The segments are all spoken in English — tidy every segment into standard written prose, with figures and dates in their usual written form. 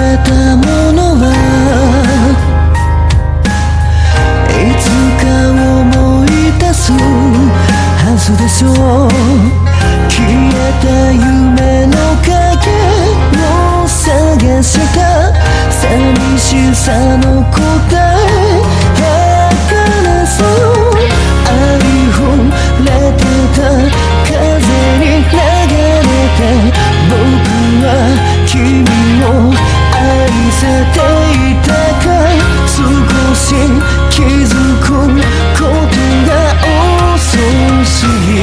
れたものはいつか思い出すはずでしょう。消えた夢の影を探した寂しさの答え儚さを愛触れてた風に流れて僕は君を愛せていたか少し気づくことが遅すぎ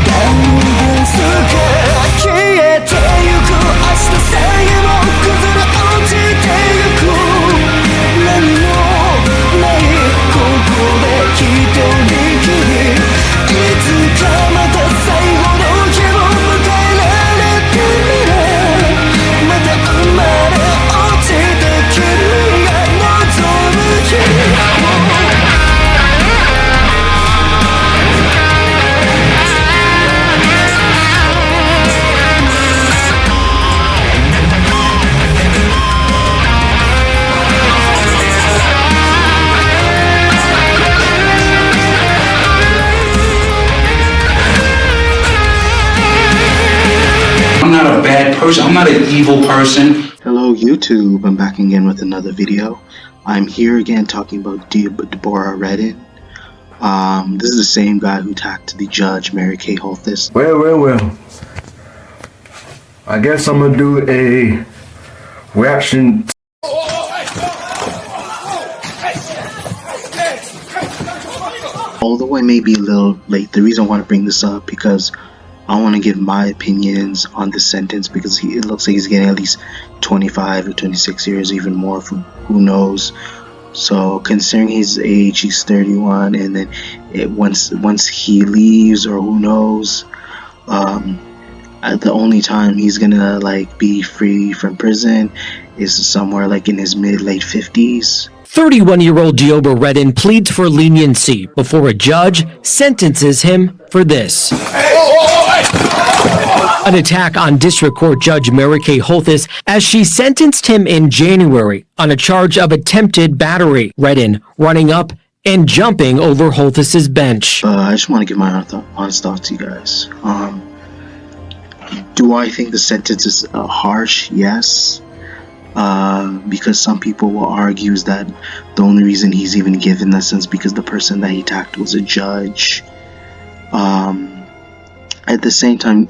ダウンですから消えてゆく明日さえも崩れ落ちてゆく何もないここで一人きりいつかまた最後の日を迎えられてみれまた生まれ落ちた君が望む日I'm not a bad person. I'm not an evil person. Hello YouTube, I'm back again with another video. I'm here again talking about Deobra Redden. This is the same guy who attacked the judge, Mary Kay Holthus. Well. I guess I'm gonna do a reaction. Although I may be a little late, the reason I want to bring this up because I want to give my opinions on this sentence because it looks like he's getting at least 25 or 26 years, even more from who knows. So considering his age, he's 31, and then once he leaves or who knows, at the only time he's gonna like be free from prison is somewhere like in his late 50s. 31-year-old Deobra Redden pleads for leniency before a judge sentences him for this. An attack on District Court Judge Mary Kay Holthus as she sentenced him in January on a charge of attempted battery. Redden running up and jumping over Holthus's bench. I just want to give my honest thoughts to you guys. Do I think the sentence is harsh? Yes. Because some people will argue is that the only reason he's even given that sentence because the person that he attacked was a judge. At the same time,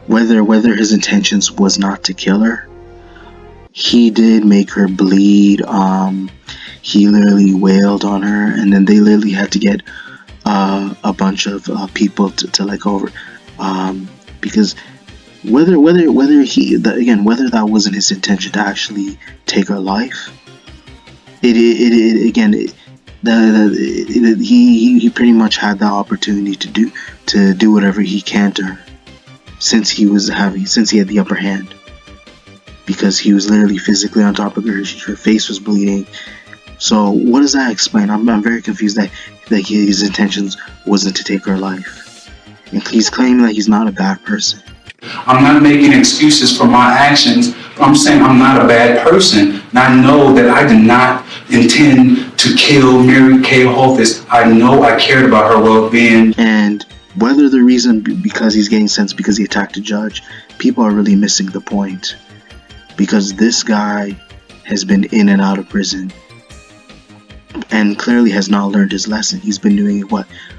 whether his intentions was not to kill her, he did make her bleed. He literally wailed on her, and then they literally had to get a bunch of people to like over because whether that wasn't his intention to actually take her life, he pretty much had the opportunity to do whatever he can to her since he had the upper hand, because he was literally physically on top of her. Her face was bleeding. So what does that explain? I'm very confused that his intentions wasn't to take her life, and he's claiming that he's not a bad person. I'm not making excuses for my actions. I'm saying I'm not a bad person. And I know that I did not intend to kill Mary Kay Holthus. I know I cared about her well-being. And whether the reason because he's getting sentenced because he attacked a judge, people are really missing the point. Because this guy has been in and out of prison and clearly has not learned his lesson. He's been doing it,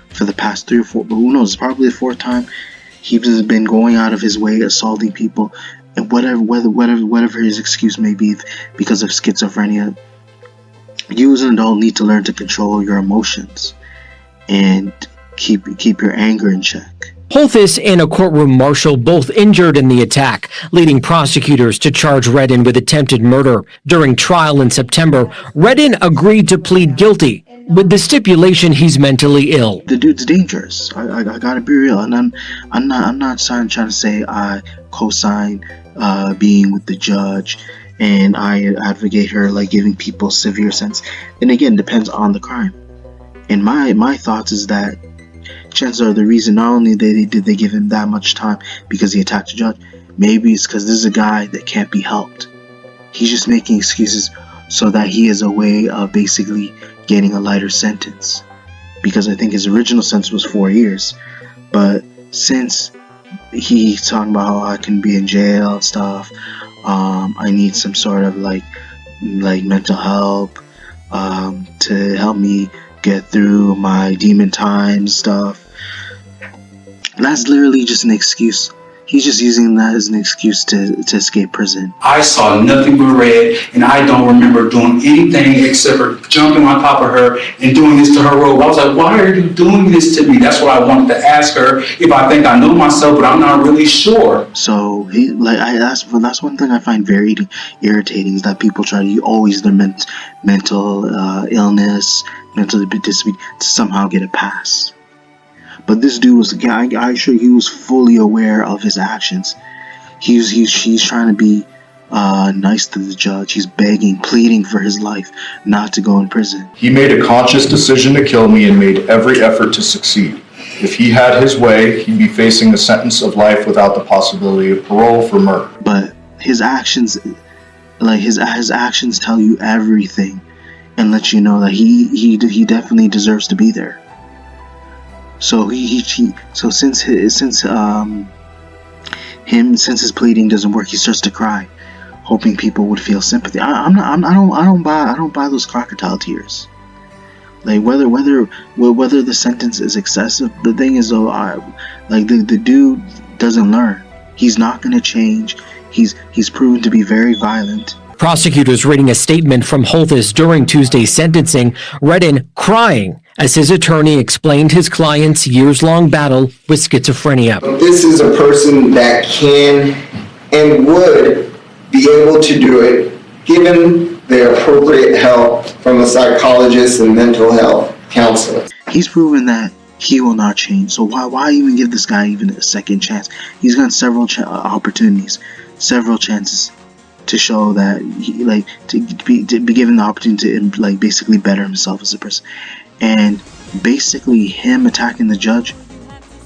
for the past 3 or 4, but who knows, probably the 4th time. He's been going out of his way, assaulting people, and whatever his excuse may be because of schizophrenia. You as an adult need to learn to control your emotions and keep your anger in check. Holthus and a courtroom marshal both injured in the attack, leading prosecutors to charge Redden with attempted murder. During trial in September, Redden agreed to plead guilty, with the stipulation he's mentally ill. The dude's dangerous. I gotta be real, and I'm not trying to say I co-sign being with the judge, and I advocate her like giving people severe sentence. And again, depends on the crime. And my thoughts is that chances are the reason not only did they give him that much time because he attacked a judge, Maybe it's because this is a guy that can't be helped. He's just making excuses so that he has a way of basically getting a lighter sentence. Because I think his original sentence was 4 years. But since he's talking about how I can be in jail and stuff, I need some sort of like mental help to help me get through my demon time stuff. That's literally just an excuse. He's just using that as an excuse to escape prison. I saw nothing but red, and I don't remember doing anything except for jumping on top of her and doing this to her robe. I was like, why are you doing this to me? That's what I wanted to ask her, if I think I know myself, but I'm not really sure. So that's one thing I find very irritating, is that people try to always their mental illness, mental disability to somehow get a pass. But this dude was, I sure he was fully aware of his actions. He's trying to be nice to the judge. He's begging, pleading for his life not to go in prison. He made a conscious decision to kill me and made every effort to succeed. If he had his way, he'd be facing a sentence of life without the possibility of parole for murder. But his actions, his actions tell you everything and let you know that he definitely deserves to be there. So since his pleading doesn't work, he starts to cry, hoping people would feel sympathy. I don't buy those crocodile tears. Like whether the sentence is excessive, the thing is though, the dude doesn't learn. He's not gonna change. He's proven to be very violent. Prosecutors reading a statement from Holthus during Tuesday's sentencing, Redden crying as his attorney explained his client's years-long battle with schizophrenia. This is a person that can and would be able to do it given the appropriate help from a psychologist and mental health counselor. He's proven that he will not change. So why even give this guy even a second chance? He's got several opportunities, several chances to show that he to be given the opportunity to basically better himself as a person. And basically him attacking the judge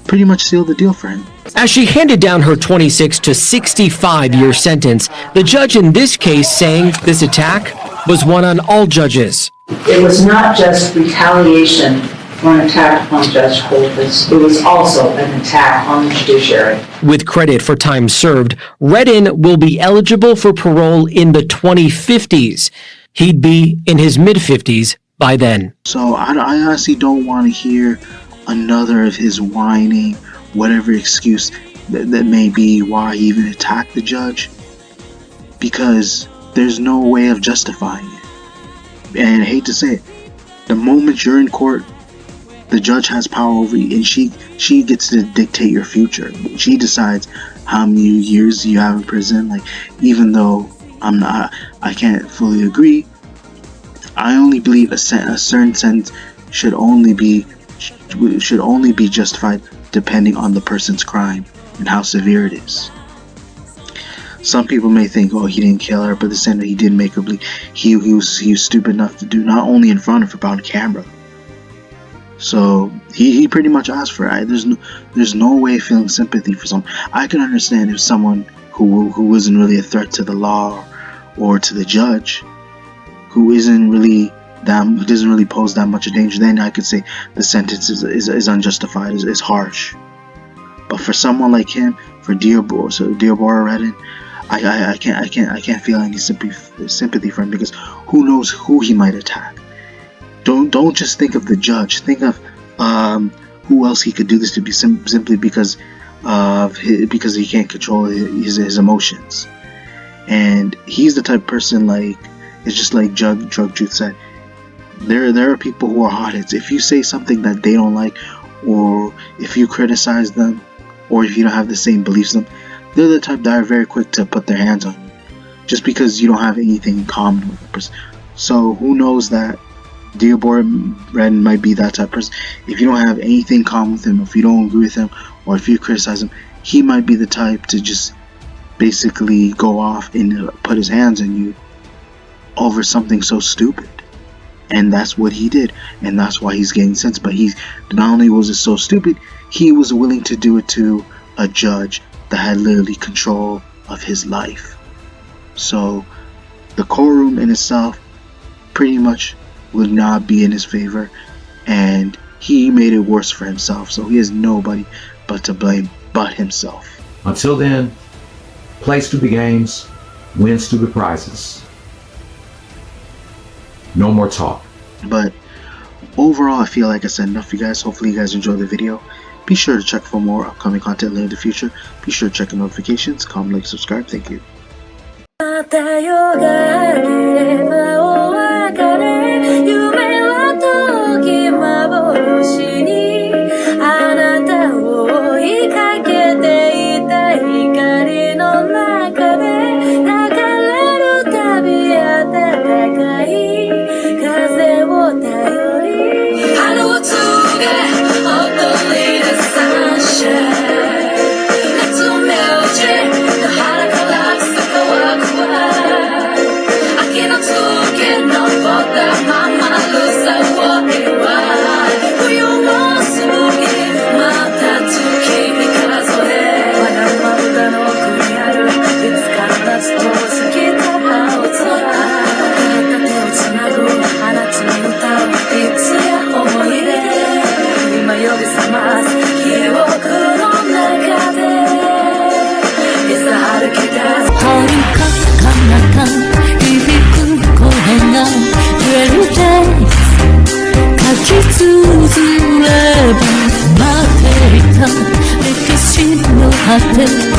pretty much sealed the deal for him. As she handed down her 26 to 65-year sentence, the judge in this case saying this attack was one on all judges. It was not just retaliation for an attack on Judge Holthus. It was also an attack on the judiciary. With credit for time served, Redden will be eligible for parole in the 2050s. He'd be in his mid-50s by then. So I honestly don't want to hear another of his whining, whatever excuse that may be why he even attacked the judge, because there's no way of justifying it. And I hate to say it, the moment you're in court, the judge has power over you, and she gets to dictate your future. She decides how many years you have in prison. Even though I can't fully agree, I only believe a certain sentence should only be justified depending on the person's crime and how severe it is. Some people may think, oh, he didn't kill her, but the same that he did make her bleed. He was stupid enough to do, not only in front of her, but on camera. So he pretty much asked for it. There's no way of feeling sympathy for someone. I can understand if someone who wasn't really a threat to the law or to the judge, who doesn't really pose that much of danger, then I could say the sentence is unjustified, is harsh. But for someone like him, for Deobra Redden, I can't feel any sympathy for him, because who knows who he might attack. Don't just think of the judge. Think of who else he could do this to, be simply because he can't control his emotions. And he's the type of person, it's just like Drug Truth said. There are people who are hotheads. If you say something that they don't like, or if you criticize them, or if you don't have the same beliefs as them, they're the type that are very quick to put their hands on you, just because you don't have anything in common with the person. So who knows that Deobra Redden might be that type of person. If you don't have anything in common with him, if you don't agree with him, or if you criticize him, he might be the type to just basically go off and put his hands on you over something so stupid. And that's what he did, and that's why he's getting sentenced. But not only was it so stupid, he was willing to do it to a judge that had literally control of his life. So the courtroom in itself pretty much would not be in his favor, and he made it worse for himself. So he has nobody but to blame but himself. Until then, plays through the games, wins through the prizes. No more talk. But overall, I feel like I said enough for you guys. Hopefully you guys enjoyed the video. Be sure to check for more upcoming content later in the future. Be sure to check the notifications, comment, like, subscribe. Thank you. Happen